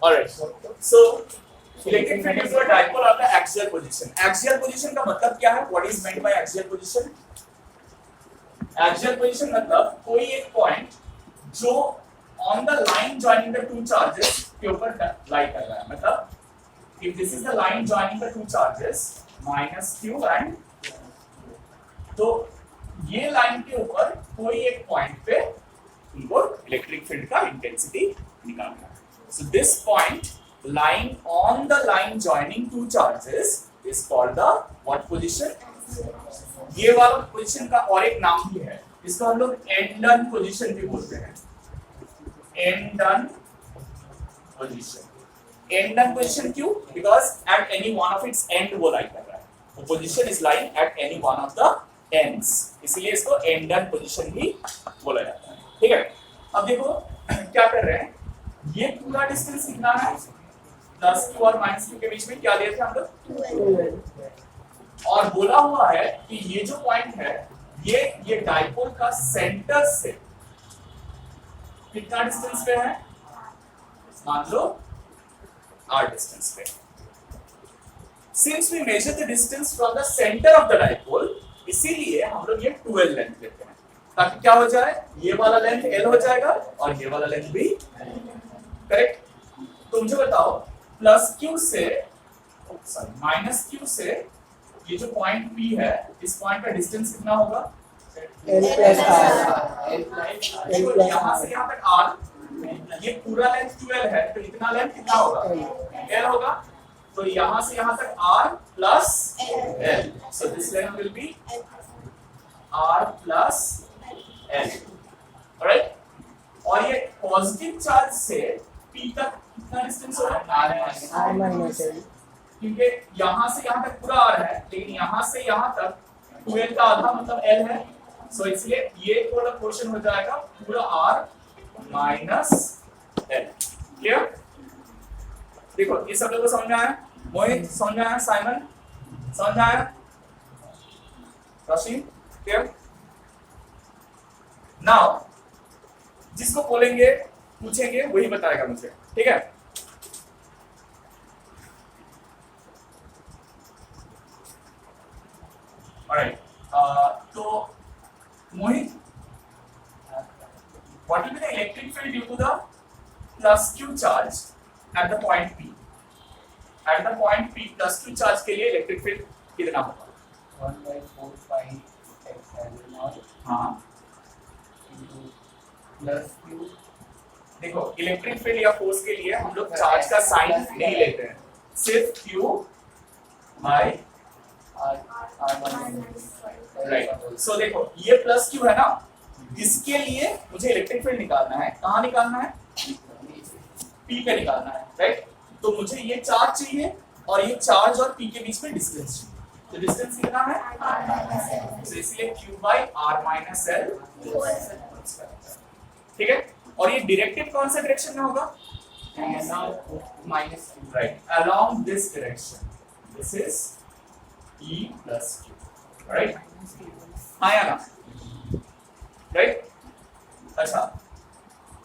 Alright, so electric field is a dipole of the axial position. Axial position का मतलब क्या है? What is meant by axial position? Axial position मतलब कोई एक पॉइंट जो on the line joining the two charges के ऊपर लाई कर रहा है। मतलब if this is the line joining the two charges minus q and, तो ये लाइन के ऊपर कोई एक पॉइंट पे उनको इलेक्ट्रिक फील्ड का इंटेंसिटी निकालना है। So this point lying on the line joining two charges is called the what position? ये वाला पोजीशन का और एक नाम भी है, इसको हम लोग एंड डन पोजीशन भी बोलते हैं। End on position. End on position क्यों? Because at any one of its end वो लाई कर रहा है, तो position is lying at any one of the ends, इसलिए इसको एंड डन पोजीशन भी बोला जाता है। ठीक है, अब देखो क्या कर रहे हैं, ये पूरा डिस्टेंस कितना है? प्लस क्यू और माइनस क्यू के बीच में क्या लिए थे हम लोग? और बोला हुआ है कि ये जो पॉइंट है ये डाइपोल का सेंटर से कितना डिस्टेंस पे है? मान लो r distance पे। Since we measure the distance from the center of the dipole, इसीलिए हम लोग ये 12 लेंथ लेते हैं, ताकि क्या हो जाए, ये वाला लेंथ L हो जाएगा और ये वाला लेंथ भी करेक्ट। तो मुझे बताओ प्लस क्यू से सॉरी माइनस क्यू से ये जो पॉइंट P है, इस पॉइंट का डिस्टेंस कितना होगा? L plus R। यहाँ से यहाँ तक R, ये पूरा लेंथ 12 है, तो इतना लेंथ कितना होगा? L होगा। तो यहाँ से यहाँ तक R plus L, so this length will be R plus L, alright? और ये पॉजिटिव चार्ज से P तक कितना डिस्टेंस होगा? R minus L। क्योंकि यहाँ से यहाँ तक पूरा R है, लेकिन यहाँ से यहाँ तक 12 का आधा मतलब L है, सो इसलिए ये थोड़ा पोर्शन हो जाएगा पूरा R माइनस L। क्लियर? देखो ये सब लोगों को समझ में आया? मोहित समझ में आया? साइमन समझ में आया? रशीद क्लियर? नाउ जिसको बोलेंगे पूछेंगे वही बताएगा मुझे, ठीक है? ऑलराइट, तो मोहित, what will be the electric field due to the plus q charge at the point P? At the point P plus q charge के लिए electric field कितना होगा? 1/4 pi epsilon naught हाँ, plus q। देखो electric field या force के लिए हम लोग चार्ज का साइन नहीं लेते हैं, सिर्फ q बाय राइट। सो देखो ये प्लस q है ना, इसके लिए मुझे इलेक्ट्रिक फील्ड निकालना है। कहाँ निकालना है? P पे निकालना है, राइट? तो मुझे ये चार्ज चाहिए और ये चार्ज और P के बीच में डिस्टेंस चाहिए। तो डिस्टेंस कितना है? तो इसलिए q by r minus l, ठीक है? और ये डायरेक्टेड कौन सा डायरेक्शन में होगा? Minus q। Right, along this direction, this is E plus q, right? आया ना? राइट? अच्छा,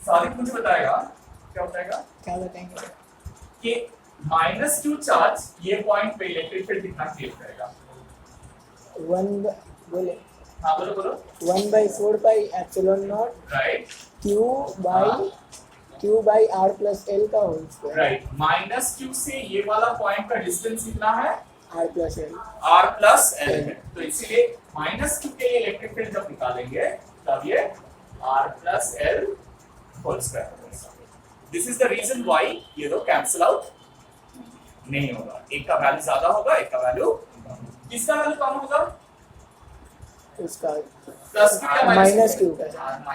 सादिक मुझे बताएगा, क्या बताएगा? क्या बताएंगे? कि माइनस क्यू चार्ज ये पॉइंट पे इलेक्ट्रिक फील्ड कितना क्रिएट करेगा? बोले हाँ बोलो बोलो। 1/4 pi epsilon naught right q by r plus L का whole square. Right, minus Q से ये वाला पॉइंट का डिस्टेंस कितना है? R plus L। R plus L है, तो इसीलिए माइनस क्यू के लिए इलेक्ट्रिक फील्ड जब निकालेंगे तब ये R plus L whole square होगा। This is the reason why ये दो कैंसिल आउट नहीं होगा, एक का वैल्यू ज्यादा होगा, एक का वैल्यू, किसका वैल्यू कम होगा? उसका प्लस क्यू या माइनस क्यू का,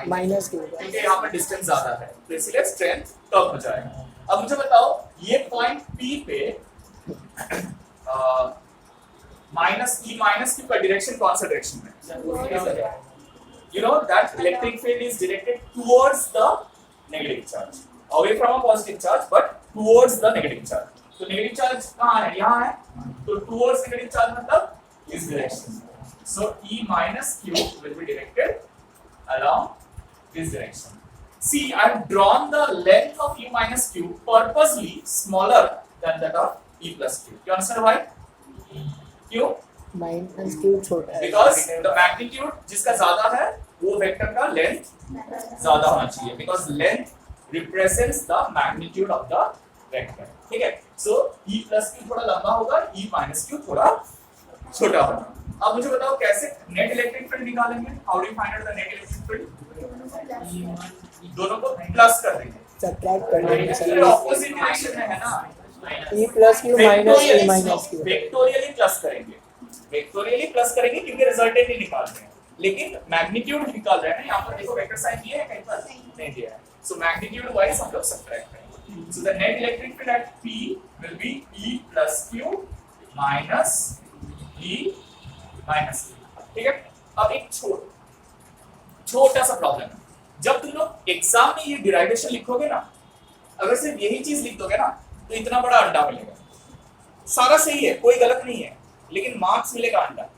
माइनस क्यू का। क्योंकि यहाँ पर डिस्टेंस ज्यादा है, तो इसलिए स्ट्रेंथ कम हो जाएगा। अब मुझे बताओ ये पॉइंट P पे माइनस क्यू का डायरेक्शन कौन सा डायरेक्शन में? You know that electric field is directed towards the negative charge, away from a positive charge, but towards the negative charge. तो negative charge कहाँ है? यहाँ है, तो towards negative charge मतलब इस direction। So E minus Q will be directed along this direction. See, I have drawn the length of E minus minus q purposely smaller than that of e plus q. You understand why? क्यों? Minus Q छोटा है Because the magnitude जिसका ज्यादा है वो vector का length ज्यादा होना चाहिए, because length represents the magnitude of the vector. ठीक है? So e plus q थोड़ा लंबा होगा, e minus q थोड़ा छोटा होगा. अब मुझे बताओ कैसे नेट इलेक्ट्रिक फील्ड निकालेंगे? How do you find out the net electric field? दोनों को प्लस कर देंगे. सब्ट्रैक्ट कर देंगे एक्चुअली ऑपोजिट डायरेक्शन में है ना. e plus Q minus e minus Q vectorially plus करेंगे. वेक्टोरियली प्लस करेंगे क्योंकि रिजल्टेंट ही निकाल रहे हैं, लेकिन मैग्नीट्यूड निकाल रहे हैं ना. यहाँ पर देखो वेक्टर साइन दिया है कहीं पर? नहीं दिया है. सो मैग्नीट्यूड वाइज हम लोग सब्ट्रैक्ट करेंगे. So the net electric field at p will be e plus q minus e minus q. ठीक है? अब एक छोटा सा प्रॉब्लम है. जब तुम लोग एग्जाम में ये डिराइवेशन लिखोगे ना, अगर सिर्फ यही चीज लिख दोगे ना तो इतना बड़ा अंडा मिलेगा. सारा सही है, कोई गलत नहीं है, लेकिन मार्क्स मिलेगा अंडा.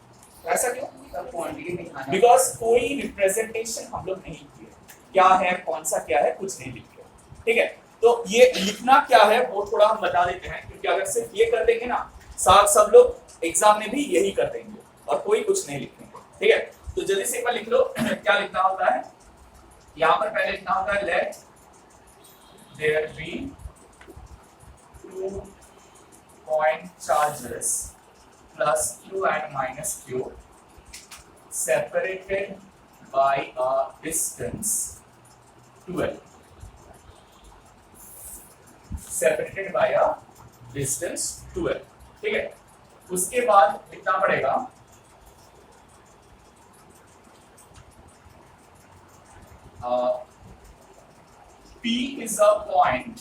ऐसा क्यों? क्वांटिटी दिखाना. बिकॉज कोई रिप्रेजेंटेशन हम लोग नहीं किए. क्या है, कौन सा क्या है, कुछ नहीं लिखे. ठीक है? तो ये लिखना क्या है वो थोड़ा हम बता देते हैं, क्योंकि अगर सिर्फ ये कर देंगे ना, सब लोग एग्जाम में भी यही कर देंगे और कोई कुछ नहीं लिखेंगे. ठीक है? तो जल्दी से एक बार लिख लो. क्या लिखना होता है? यहाँ पर पहले लिखना होता है let there be 2 point charges plus q and minus q separated by a distance 12. Separated by a distance 12. ठीक है? उसके बाद लिखना पड़ेगा P is a point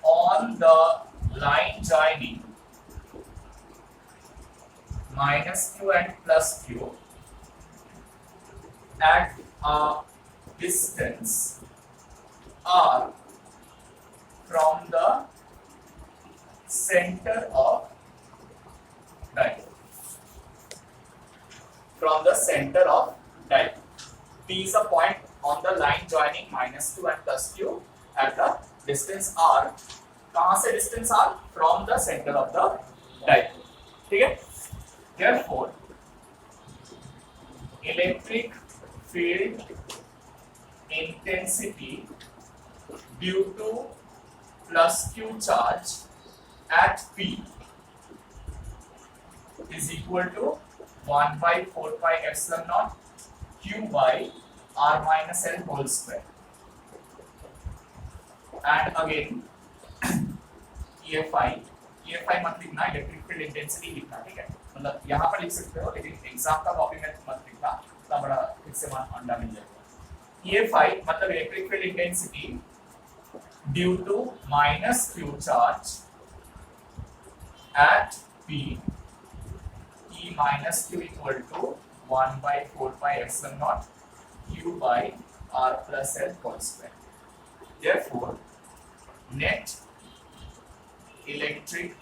on the line joining minus q and plus q at a distance r from the center of dipole. From the center of dipole. P is a point on the line joining minus q and plus q at the distance r. कहां से distance r? From the center of the dipole. ठीक है? Therefore, electric field intensity due to plus q charge at p is equal to 1 by 4 pi epsilon naught q by r minus l whole square. And again EFI मत लिखना, electric field intensity लिखना. ठीक है? मतलब यहाँ पर लिख सकते हो, लेकिन एग्जाम का कॉपी में मत लिखना, इतना बड़ा फिर से अंडा मिल जाएगा. EFI मतलब electric field intensity due to minus Q charge at P E minus q equal to 1 by 4 pi epsilon naught q by r plus l whole square. Therefore, net electric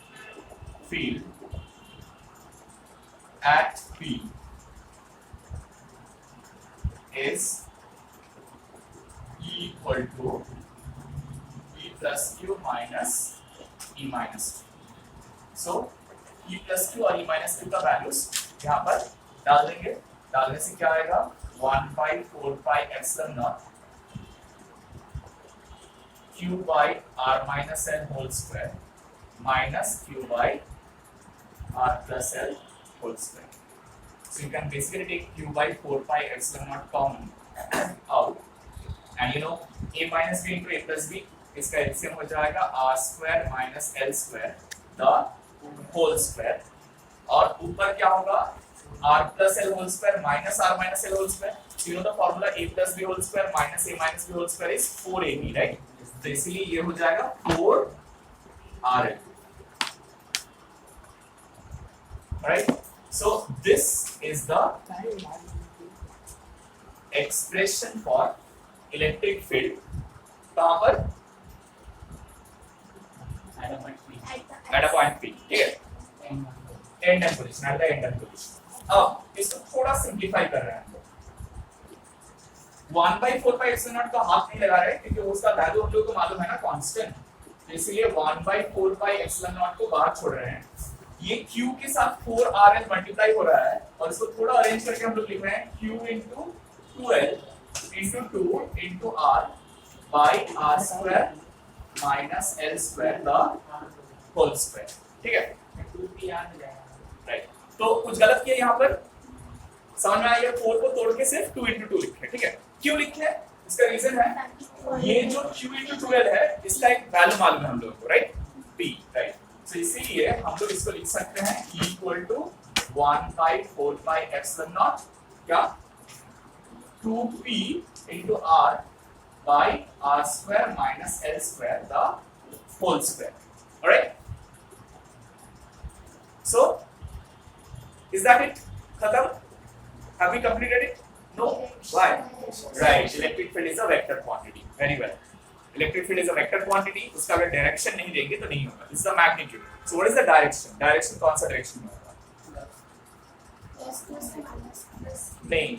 field at P is E equal to E plus q minus E minus q. So, E plus q और E minus q का values यहाँ पर डाल देंगे. डालने से क्या आएगा? 1 by 4 pi epsilon naught q by r minus l whole square minus q by r plus l whole square. So you can basically take q by 4 pi epsilon naught common out, and you know a minus b into a plus b, इसका LCM हो जाएगा r square minus l square the whole square. और ऊपर क्या होगा? r plus l whole square minus r minus l whole square. So you know the formula a plus b whole square minus a minus b whole square is 4ab, right? तो इसीलिए ये हो जाएगा 4rl. Right? So this is the expression for electric field. कहाँ पर? At a point P. ठीक है? End and position. At the end and position. अब इसको थोड़ा सिंप्लीफाई कर रहे हैं. 1/4 का हाफ नहीं लगा रहे क्योंकि उसका वैल्यू हम लोग को मालूम है ना कांस्टेंट, तो इसलिए 1/4 को बाहर छोड़ रहे हैं। ये q के साथ 4rl मल्टीप्लाई हो रहा है और इसको थोड़ा अरेंज करके हम लोग लिख रहे हैं q into 2l into 2 into r by r square minus l square the whole square। ठीक है, 2p आ जाएगा। राइट। तो कुछ गलत किया यहाँ पर, समझ में आया? 4 को तोड़ के सिर्फ 2 into 2 लिखे। ठीक है, क्यों लिखे? इसका रीजन है ये जो q into 2l है इसका एक वैल्यू मालूम है हम लोगों को, राइट, p, राइट। तो इसीलिए हम लोग इसको लिख सकते हैं equal to 1/4 pi epsilon naught क्या 2p into r by r square minus l square the whole square। alright, so is that it? खत्म? Have we completed it? No. Why? Right. Electric field is a vector quantity. Very well. Electric field is a vector quantity. उसका अगर direction नहीं देंगे तो नहीं होगा. This is the magnitude. So what is the direction? Direction कौन सा direction में होगा? नहीं.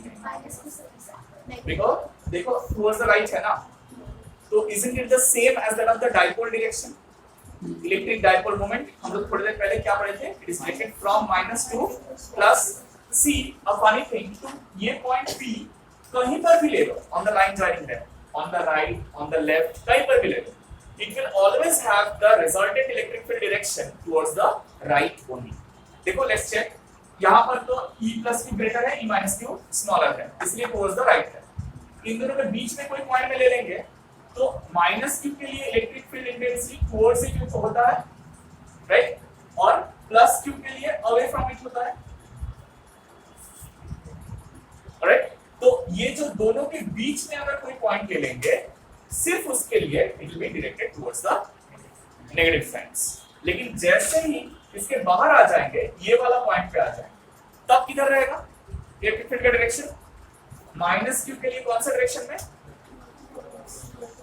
Because देखो towards the right है ना. तो isn't it the same as that of the dipole direction? Electric dipole moment हम लोग थोड़ी देर पहले क्या पढ़े थे? It is directed from minus to plus. See a funny thing. तो ये point P कहीं पर भी ले लो on the line joining them, on the right, on the left, कहीं पर भी ले लो. It will always have the resultant electric field direction towards the right only. देखो let's check. यहाँ पर तो E plus Q greater है, E minus Q smaller है, इसलिए towards the right है. इन दोनों के बीच में कोई पॉइंट में ले लेंगे तो माइनस Q के लिए electric field intensity towards it होता है, राइट, और प्लस Q के लिए अवे फ्रॉम इट होता है, राइट। तो ये जो दोनों के बीच में अगर कोई पॉइंट ले लेंगे सिर्फ उसके लिए it will be directed towards the negative science. लेकिन जैसे ही इसके बाहर आ जाएंगे, ये वाला पॉइंट पे आ जाएंगे, तब किधर रहेगा इलेक्ट्रिक फील्ड का डायरेक्शन? माइनस Q के लिए कौन सा डायरेक्शन में?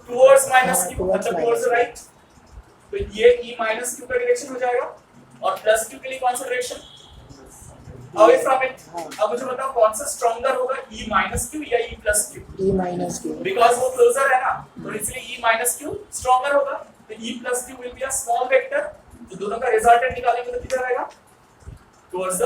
टुवर्ड्स माइनस Q, मतलब टुवर्ड्स द राइट। तो ये E माइनस Q का डायरेक्शन हो जाएगा और प्लस Q के लिए कौन सा डायरेक्शन? Away from it. अब मुझे बताओ कौन सा स्ट्रॉन्गर होगा, E माइनस Q या E plus Q? E minus Q. Because वो क्लोजर है ना, तो इसलिए E माइनस Q स्ट्रॉन्गर होगा। तो E plus Q will be a small vector, तो दोनों का रिजल्टेंट निकालेंगे तो किधर आएगा? Towards the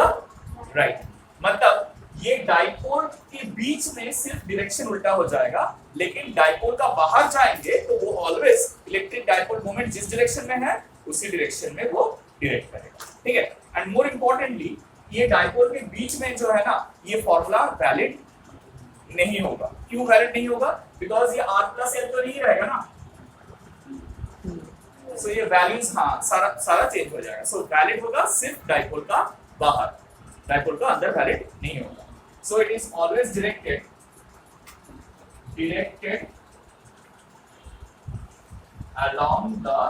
right. मतलब ये डाइपोल के बीच में सिर्फ डायरेक्शन उल्टा हो जाएगा, लेकिन डाइपोल का बाहर जाएंगे तो वो ऑलवेज इलेक्ट्रिक डाइपोल मोमेंट जिस डायरेक्शन में है उसी डायरेक्शन में वो डायरेक्ट करेगा। ठीक है, एंड मोर इंपॉर्टेंटली ये डाइपोल के बीच में जो है ना, ये फॉर्मूला वैलिड नहीं होगा। क्यों वैलिड नहीं होगा? बिकॉज ये r प्लस l तो नहीं रहेगा ना, सो ये वैल्यूज सारा चेंज हो जाएगा। सो वैलिड होगा सिर्फ डाइपोल का बाहर, डाइपोल का अंदर वैलिड नहीं होगा। So it is always directed along the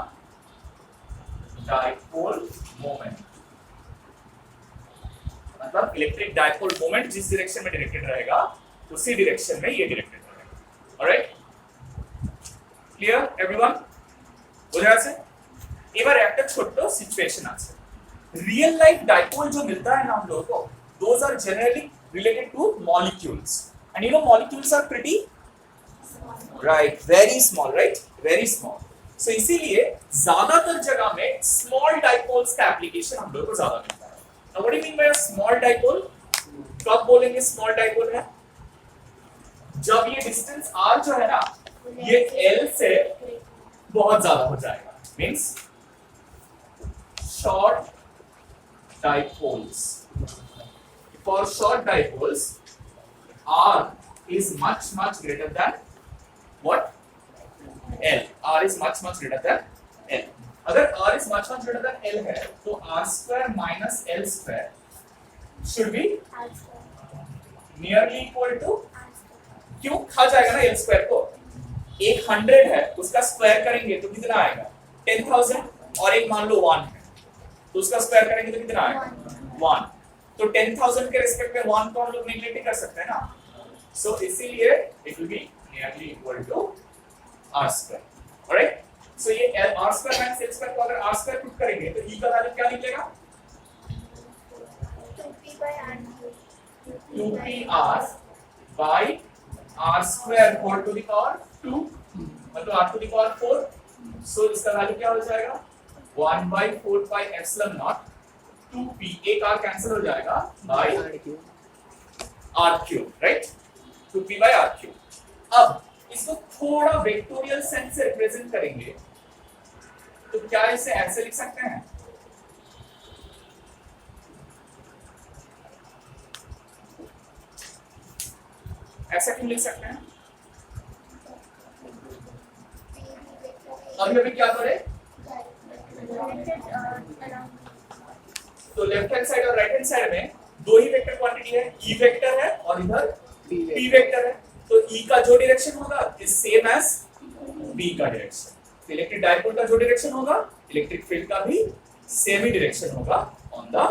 dipole moment, मतलब इलेक्ट्रिक डाइपोल मोमेंट जिस डायरेक्शन में डायरेक्टेड रहेगा उसी डायरेक्शन में ये डायरेक्टेड रहेगा। Alright, clear everyone? বুঝা আছে? এবার একটা ছোট্ট সিচুয়েশন আছে। রিয়েল লাইফ ডাইপোল जो मिलता है ना हम लोगों को, those are generally related to molecules, and you know molecules are pretty right, very small, right, very small. So इसीलिए ज्यादातर जगह में स्मॉल डाइपोल्स का एप्लीकेशन हम लोगों को ज्यादा मिलता है। Now what do you mean by a small dipole? कब बोलेंगे स्मॉल डाइपोल है? जब ये डिस्टेंस r जो है ना ये l से बहुत ज्यादा हो जाएगा, means short dipoles. For short dipoles, r is much greater than what? l. r is much greater than l. अगर r is much greater than l है तो r square minus l square should be nearly equal to, क्यों खा जाएगा ना l square को? एक 100 है उसका स्क्वायर करेंगे तो कितना आएगा? 10,000, और एक मान लो 1 है तो उसका स्क्वायर करेंगे तो कितना आएगा? 1। तो 10,000 के रिस्पेक्ट में 1 को हम लोग नेगलेक्ट कर सकते हैं ना, सो इसीलिए it will be nearly equal to r square. Alright, so ये r square minus l square को अगर r स्क्वायर पुट करेंगे तो e का वैल्यू क्या निकलेगा? 2pr by r square 4 to the power 2 मतलब r to the power 4. So इसका वैल्यू क्या हो जाएगा 1 by 4 pi epsilon naught 2p. एक r कैंसिल हो जाएगा by r cube, right? 2p by r cube. अब इसको थोड़ा वेक्टोरियल सेंस से रिप्रेजेंट करेंगे तो क्या इसे ऐसे लिख सकते हैं ऐसा क्यों लिख सकते हैं अभी क्या करें तो लेफ्ट हैंड साइड और राइट हैंड साइड में दो ही वेक्टर क्वांटिटी है ई वेक्टर है और इधर पी वेक्टर है तो ई का जो डायरेक्शन होगा इज सेम एज बी का डायरेक्शन इलेक्ट्रिक डायपोल का जो डायरेक्शन होगा इलेक्ट्रिक फील्ड का भी सेम ही डायरेक्शन होगा on the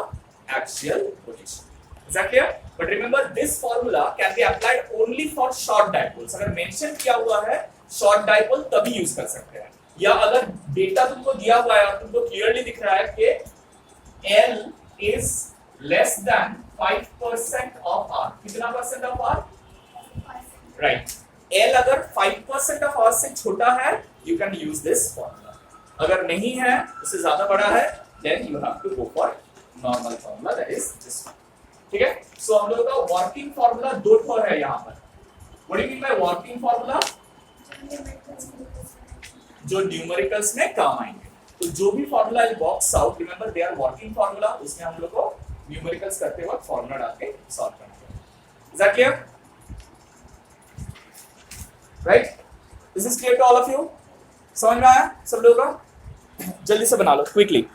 axial position is that clear but remember this formula can be applied only for short dipoles अगर mention किया हुआ है शॉर्ट डायपोल तभी यूज कर सकते हैं या अगर डेटा तुमको दिया हुआ है और तुमको क्लियरली दिख रहा है कि L is less than 5% of R कितना percent of R right L अगर 5% ऑफ R से छोटा है you can use this formula अगर नहीं है उससे ज्यादा बड़ा है then you have to go for normal formula that is this one ठीक है सो हम लोगों का वर्किंग फार्मूला दो ठो है यहाँ पर what do you mean by working formula जो न्यूमेरिकल्स में काम आएंगे तो जो भी formula is box out remember they are working formula उसमें हम लोग को न्यूमेरिकल्स करते वक्त फार्मूला डाल के सॉल्व करना है is that clear right this is clear to all of you समझ में आया सब लोगों का जल्दी से बना लो क्विकली